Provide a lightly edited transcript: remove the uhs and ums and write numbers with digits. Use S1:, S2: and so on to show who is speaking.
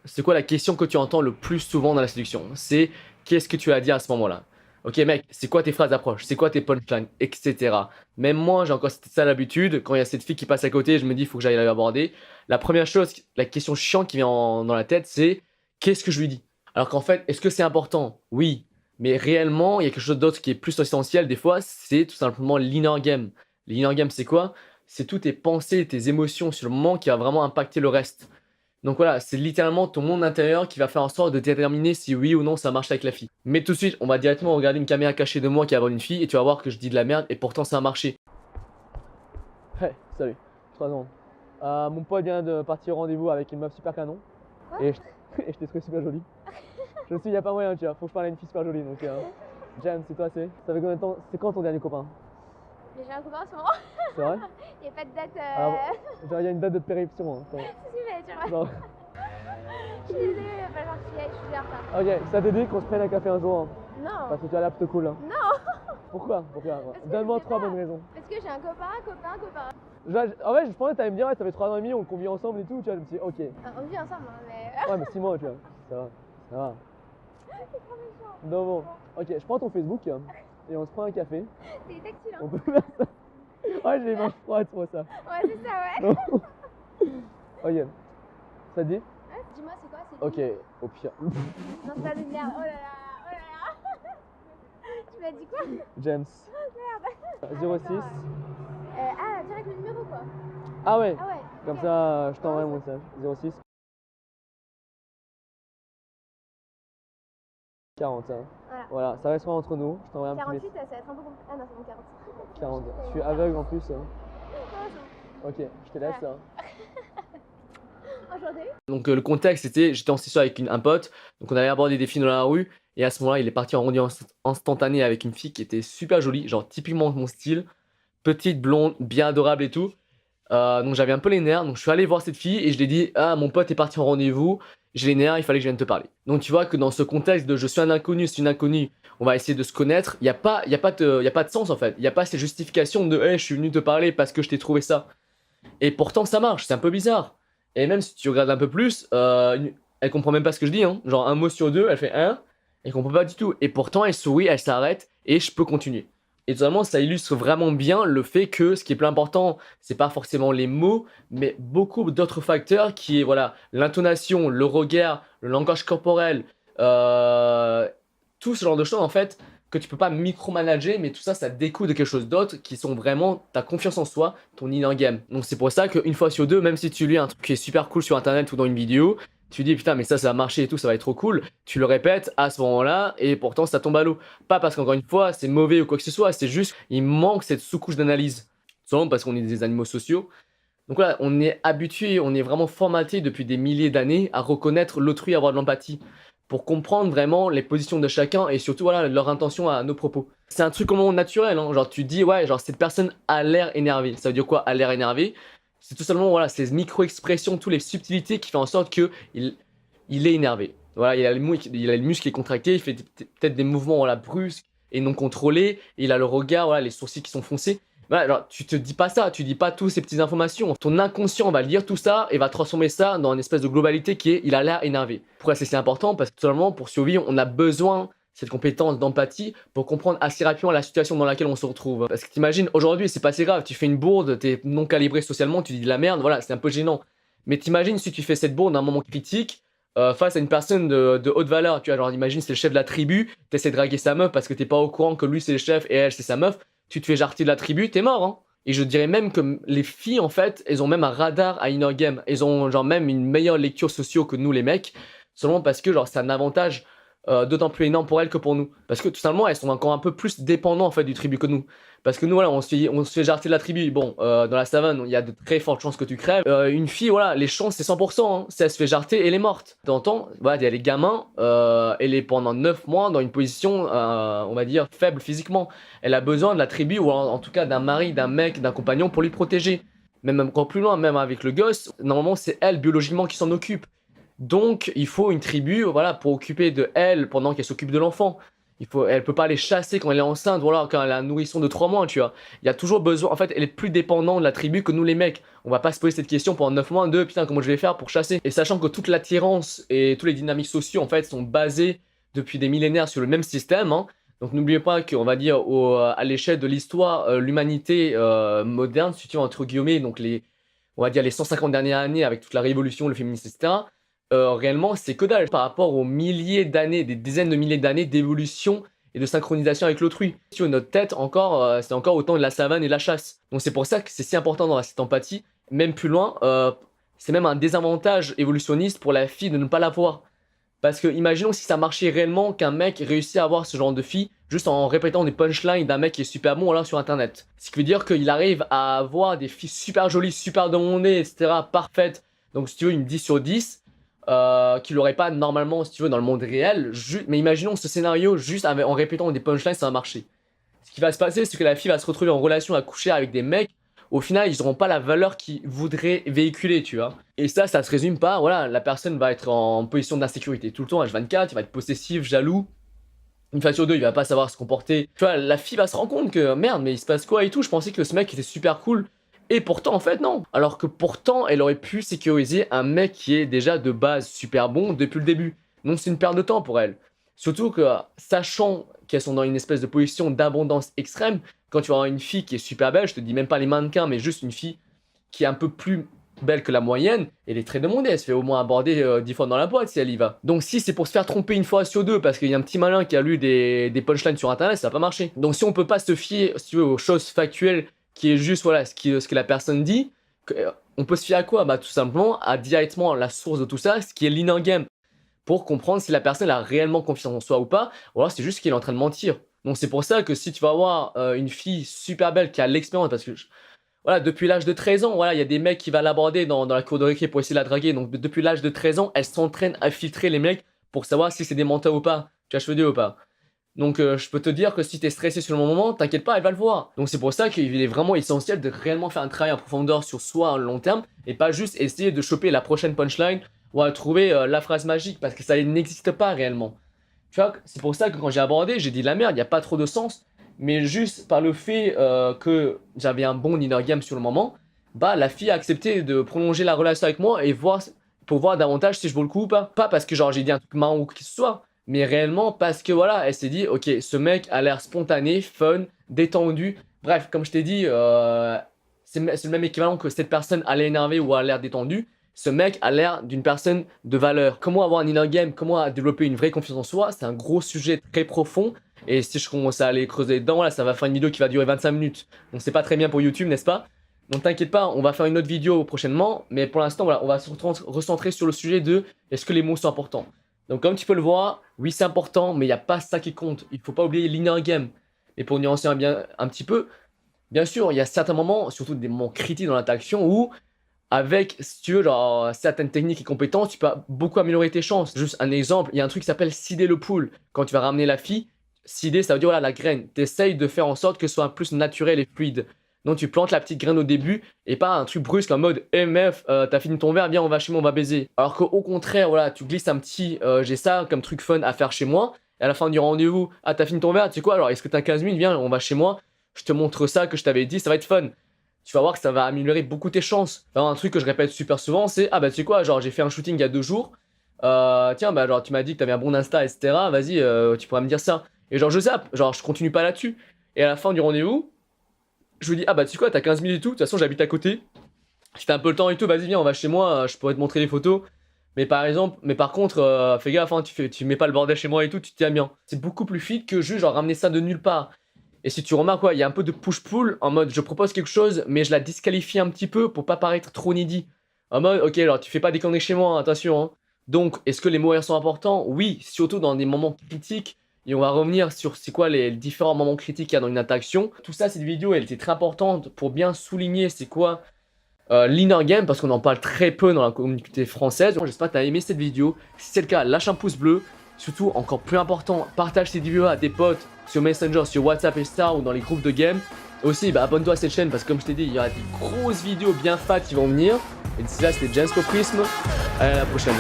S1: c'est quoi la question que tu entends le plus souvent dans la séduction? C'est qu'est-ce que tu as à dire à ce moment-là? Ok mec, c'est quoi tes phrases d'approche? C'est quoi tes punchlines? Etc. Même moi, j'ai encore ça l'habitude. Quand il y a cette fille qui passe à côté, je me dis, il faut que j'aille l'aborder. La première chose, la question chiante qui vient dans la tête, c'est qu'est-ce que je lui dis? Alors qu'en fait, est-ce que c'est important? Oui. Mais réellement, il y a quelque chose d'autre qui est plus essentiel des fois, c'est tout simplement l'inner game. L'inner game, c'est quoi? C'est toutes tes pensées, tes émotions sur le moment qui va vraiment impacter le reste. Donc voilà, c'est littéralement ton monde intérieur qui va faire en sorte de déterminer si oui ou non ça marche avec la fille. Mais tout de suite, on va directement regarder une caméra cachée de moi qui aborde une fille et tu vas voir que je dis de la merde et pourtant ça a marché. Hey, salut, 3 secondes. Mon pote vient de partir au rendez-vous avec une meuf super canon. Et et je t'ai trouvé super jolie. Je me suis dit, y a pas moyen, tu vois, faut que je parle à une fille super jolie. Donc, James, c'est toi, ça fait combien de temps? C'est quand ton dernier copain?
S2: Mais j'ai un copain en ce moment.
S1: C'est vrai?
S2: Il n'y a pas de date.
S1: Alors, genre, il y a une date de péremption. Hein.
S2: Si, mais tu vois.
S1: Genre...
S2: Je suis désolée, il va falloir que je suis en retard.
S1: Ok, ça te dit qu'on se prenne un café un jour? Hein.
S2: Non.
S1: Parce que tu as l'air plutôt cool. Hein.
S2: Non.
S1: Pourquoi? Donne-moi 3 bonnes raisons.
S2: Parce que j'ai un copain.
S1: En fait, je pensais que t'allais me dire, ouais, ça fait 3 ans et demi, on convie ensemble et tout, tu vois, je me suis dit, ok.
S2: On vit ensemble, hein, mais.
S1: Ouais, mais 6 mois, tu vois, ça va, ça va.
S2: C'est trop méchant.
S1: Non, bon, ok, je prends ton Facebook et on se prend un café.
S2: T'es tactile, hein.
S1: On peut faire ça. Ouais, j'ai les mains froides pour ça.
S2: Ouais, c'est ça, ouais.
S1: Non. Ok, ça te dit?
S2: Ouais, dis-moi, c'est quoi? C'est
S1: Ok, au pire.
S2: Non, c'est pas de merde. Oh là là, oh là là. Tu m'as dit quoi?
S1: James.
S2: Merde.
S1: 06.
S2: Direct le numéro, quoi.
S1: Ah ouais,
S2: Ah ouais.
S1: comme
S2: ok.
S1: ça, je t'envoie un message. 06. 40, hein. Voilà, ça restera entre nous. Je t'envoie un petit
S2: 48,
S1: message.
S2: ça va être un peu compliqué. Ah non, c'est bon, 40.
S1: 40. Je suis aveugle en plus.
S2: Ah, c'est bon.
S1: Ok, je te laisse.
S2: Voilà. Enchanté.
S1: Donc le contexte c'était, j'étais en session avec un pote, donc on allait aborder des filles dans la rue, et à ce moment-là il est parti en rendez-vous instantané avec une fille qui était super jolie, genre typiquement mon style, petite, blonde, bien adorable et tout. Donc j'avais un peu les nerfs, donc je suis allé voir cette fille et je lui ai dit, ah mon pote est parti en rendez-vous, j'ai les nerfs, il fallait que je vienne te parler. Donc tu vois que dans ce contexte de je suis un inconnu, c'est une inconnue, on va essayer de se connaître, il n'y a, y a pas de sens en fait, il n'y a pas ces justifications de hey, je suis venu te parler parce que je t'ai trouvé ça. Et pourtant ça marche, c'est un peu bizarre. Et même si tu regardes un peu plus, elle comprend même pas ce que je dis, hein. Genre un mot sur deux, elle fait un, elle comprend pas du tout. Et pourtant elle sourit, elle s'arrête et je peux continuer. Et totalement, ça illustre vraiment bien le fait que ce qui est plus important, c'est pas forcément les mots, mais beaucoup d'autres facteurs qui est voilà l'intonation, le regard, le langage corporel, tout ce genre de choses en fait que tu peux pas micromanager, mais tout ça, ça découle de quelque chose d'autre qui sont vraiment ta confiance en soi, ton inner game. Donc c'est pour ça qu'une fois sur deux, même si tu lis un truc qui est super cool sur internet ou dans une vidéo, tu dis putain mais ça va marcher et tout, ça va être trop cool, tu le répètes à ce moment-là et pourtant ça tombe à l'eau. Pas parce qu'encore une fois c'est mauvais ou quoi que ce soit, c'est juste il manque cette sous-couche d'analyse. Souvent parce qu'on est des animaux sociaux. Donc là, on est habitué, on est vraiment formaté depuis des milliers d'années à reconnaître l'autrui, à avoir de l'empathie pour comprendre vraiment les positions de chacun et surtout voilà leur intention à nos propos. C'est un truc comment naturel, hein. Genre tu dis ouais genre cette personne a l'air énervée. Ça veut dire quoi a l'air énervé? C'est tout simplement voilà ces micro-expressions, toutes les subtilités qui font en sorte que il est énervé. Voilà, il a le muscle qui est contracté, il fait peut-être des mouvements voilà, brusques et non contrôlés, et il a le regard, voilà, les sourcils qui sont foncés. Voilà, alors, tu te dis pas ça, tu dis pas toutes ces petites informations. Ton inconscient va lire tout ça et va transformer ça dans une espèce de globalité qui est il a l'air énervé. Pourquoi c'est si important? Parce que tout simplement, pour survivre, on a besoin cette compétence d'empathie pour comprendre assez rapidement la situation dans laquelle on se retrouve. Parce que t'imagines, aujourd'hui, c'est pas si grave, tu fais une bourde, t'es non calibré socialement, tu dis de la merde, voilà, c'est un peu gênant. Mais t'imagines si tu fais cette bourde à un moment critique, face à une personne de haute valeur, tu vois, genre imagine c'est le chef de la tribu, t'essaies de draguer sa meuf parce que t'es pas au courant que lui c'est le chef et elle c'est sa meuf, tu te fais jarter de la tribu, t'es mort, hein. Et je dirais même que les filles, en fait, elles ont même un radar à inner game. Elles ont genre même une meilleure lecture socio que nous les mecs, seulement parce que genre c'est un avantage d'autant plus énorme pour elles que pour nous. Parce que tout simplement, elles sont encore un peu plus dépendantes en fait du tribu que nous. Parce que nous, voilà, on se fait jarter de la tribu. Bon, dans la savane, il y a de très fortes chances que tu crèves. Une fille, voilà, les chances, c'est 100%. Hein. Si elle se fait jarter, elle est morte. T'entends? Voilà, il y a les gamins, elle est pendant 9 mois dans une position, on va dire, faible physiquement. Elle a besoin de la tribu, ou en tout cas d'un mari, d'un mec, d'un compagnon pour lui protéger. Même encore plus loin, même avec le gosse, normalement, c'est elle, biologiquement, qui s'en occupe. Donc, il faut une tribu, voilà, pour occuper de elle pendant qu'elle s'occupe de l'enfant. Elle peut pas aller chasser quand elle est enceinte, ou alors quand elle a un nourrisson de 3 mois, tu vois. Il y a toujours besoin, en fait, elle est plus dépendante de la tribu que nous les mecs. On va pas se poser cette question pendant 9 mois, putain, comment je vais faire pour chasser? Et sachant que toute l'attirance et tous les dynamiques sociaux, en fait, sont basés depuis des millénaires sur le même système, hein. Donc n'oubliez pas qu'on va dire à l'échelle de l'histoire, l'humanité moderne, si tu veux, entre guillemets, donc on va dire les 150 dernières années avec toute la révolution, le féminisme, etc. Réellement, c'est que dalle par rapport aux milliers d'années, des dizaines de milliers d'années d'évolution et de synchronisation avec l'autrui. Tu vois, notre tête, encore, c'est encore autant de la savane et de la chasse. Donc c'est pour ça que c'est si important d'avoir cette empathie. Même plus loin, c'est même un désavantage évolutionniste pour la fille de ne pas l'avoir. Parce que imaginons si ça marchait réellement qu'un mec réussit à avoir ce genre de fille juste en répétant des punchlines d'un mec qui est super bon là sur internet. Ce qui veut dire qu'il arrive à avoir des filles super jolies, super demandées, etc. parfaites. Donc si tu veux une 10 sur 10 qu'il n'aurait pas normalement si tu veux dans le monde réel. Mais imaginons ce scénario juste en répétant des punchlines ça va marcher. Ce qui va se passer c'est que la fille va se retrouver en relation à coucher avec des mecs. Au final, ils n'auront pas la valeur qu'ils voudraient véhiculer, tu vois. Et ça se résume pas, voilà, la personne va être en position d'insécurité tout le temps, H24, il va être possessif, jaloux. Une fois sur deux, il va pas savoir se comporter. Tu vois, la fille va se rendre compte que, merde, mais il se passe quoi et tout, je pensais que ce mec était super cool. Et pourtant, en fait, non. Alors que pourtant, elle aurait pu sécuriser un mec qui est déjà de base super bon depuis le début. Donc c'est une perte de temps pour elle. Surtout que, sachant qu'elles sont dans une espèce de position d'abondance extrême, quand tu vas avoir une fille qui est super belle, je te dis même pas les mannequins, mais juste une fille qui est un peu plus belle que la moyenne, elle est très demandée, elle se fait au moins aborder 10 fois dans la boîte si elle y va. Donc si c'est pour se faire tromper une fois sur deux parce qu'il y a un petit malin qui a lu des punchlines sur internet, ça va pas marcher. Donc si on peut pas se fier, si tu veux, aux choses factuelles qui est juste voilà ce que la personne dit, on peut se fier à quoi? Bah tout simplement à directement la source de tout ça, ce qui est l'inner game, pour comprendre si la personne a réellement confiance en soi ou pas, ou alors c'est juste qu'elle est en train de mentir. Donc c'est pour ça que si tu vas avoir une fille super belle qui a l'expérience, parce que voilà, depuis l'âge de 13 ans, voilà, il y a des mecs qui vont l'aborder dans la cour de récré pour essayer de la draguer. Donc depuis l'âge de 13 ans, elle s'entraîne à filtrer les mecs pour savoir si c'est des menteurs ou pas. Tu vois, je veux dire ou pas. Donc je peux te dire que si t'es stressé sur le moment, t'inquiète pas, elle va le voir. Donc c'est pour ça qu'il est vraiment essentiel de réellement faire un travail en profondeur sur soi à long terme et pas juste essayer de choper la prochaine punchline ou à trouver la phrase magique parce que ça n'existe pas réellement. Tu vois, c'est pour ça que quand j'ai abordé, j'ai dit la merde, il n'y a pas trop de sens. Mais juste par le fait que j'avais un bon inner game sur le moment, bah la fille a accepté de prolonger la relation avec moi et pour voir davantage si je vaux le coup ou pas. Pas parce que genre j'ai dit un truc marrant ou quoi que ce soit, mais réellement parce que voilà, elle s'est dit ok, ce mec a l'air spontané, fun, détendu. Bref, comme je t'ai dit, c'est le même équivalent que cette personne a l'air énervée ou a l'air détendue. Ce mec a l'air d'une personne de valeur. Comment avoir un inner game, comment développer une vraie confiance en soi, c'est un gros sujet très profond. Et si je commence à aller creuser dedans, là, ça va faire une vidéo qui va durer 25 minutes. Donc c'est pas très bien pour YouTube, n'est-ce pas? Donc t'inquiète pas, on va faire une autre vidéo prochainement. Mais pour l'instant, voilà, on va se recentrer sur le sujet de est-ce que les mots sont importants? Donc comme tu peux le voir, oui c'est important, mais il n'y a pas ça qui compte. Il faut pas oublier l'inner game. Et pour nuancer un petit peu, bien sûr, il y a certains moments, surtout des moments critiques dans l'interaction où avec, si tu veux, genre, certaines techniques et compétences, tu peux beaucoup améliorer tes chances. Juste un exemple, il y a un truc qui s'appelle seeder le pool. Quand tu vas ramener la fille, seeder, ça veut dire, voilà, la graine. Tu essayes de faire en sorte que ce soit plus naturel et fluide. Donc tu plantes la petite graine au début et pas un truc brusque en mode hey meuf, t'as fini ton verre, viens, on va chez moi, on va baiser. Alors qu'au contraire, voilà, tu glisses un petit j'ai ça comme truc fun à faire chez moi. Et à la fin du rendez-vous, ah, t'as fini ton verre, tu sais quoi, alors est-ce que t'as 15 minutes, viens, on va chez moi, je te montre ça que je t'avais dit, ça va être fun. Tu vas voir que ça va améliorer beaucoup tes chances. Alors, un truc que je répète super souvent, c'est ah bah tu sais quoi, genre j'ai fait un shooting il y a 2 jours. Tiens, bah genre tu m'as dit que t'avais un bon Insta, etc. Vas-y, tu pourrais me dire ça. Et genre je zappe, genre je continue pas là-dessus. Et à la fin du rendez-vous, je lui dis ah bah tu sais quoi, t'as 15 minutes et tout, de toute façon j'habite à côté. Je fais un peu le temps et tout, vas-y viens, on va chez moi, je pourrais te montrer les photos. Mais par contre, fais gaffe, hein, tu mets pas le bordel chez moi et tout, tu tiens bien. C'est beaucoup plus fit que juste genre ramener ça de nulle part. Et si tu remarques, il y a un peu de push-pull en mode je propose quelque chose, mais je la disqualifie un petit peu pour pas paraître trop needy. En mode, ok, alors tu fais pas déconner chez moi, hein, attention. Hein. Donc, est-ce que les mots sont importants? Oui, surtout dans des moments critiques. Et on va revenir sur c'est quoi les différents moments critiques qu'il y a dans une interaction. Tout ça, cette vidéo, elle était très importante pour bien souligner c'est quoi l'inner game, parce qu'on en parle très peu dans la communauté française. J'espère que tu as aimé cette vidéo. Si c'est le cas, lâche un pouce bleu. Surtout, encore plus important, partage cette vidéo à tes potes sur Messenger, sur WhatsApp et Star ou dans les groupes de game. Aussi, bah, abonne-toi à cette chaîne parce que comme je t'ai dit, il y aura des grosses vidéos bien fat qui vont venir. Et d'ici là, c'était James Prism. À la prochaine.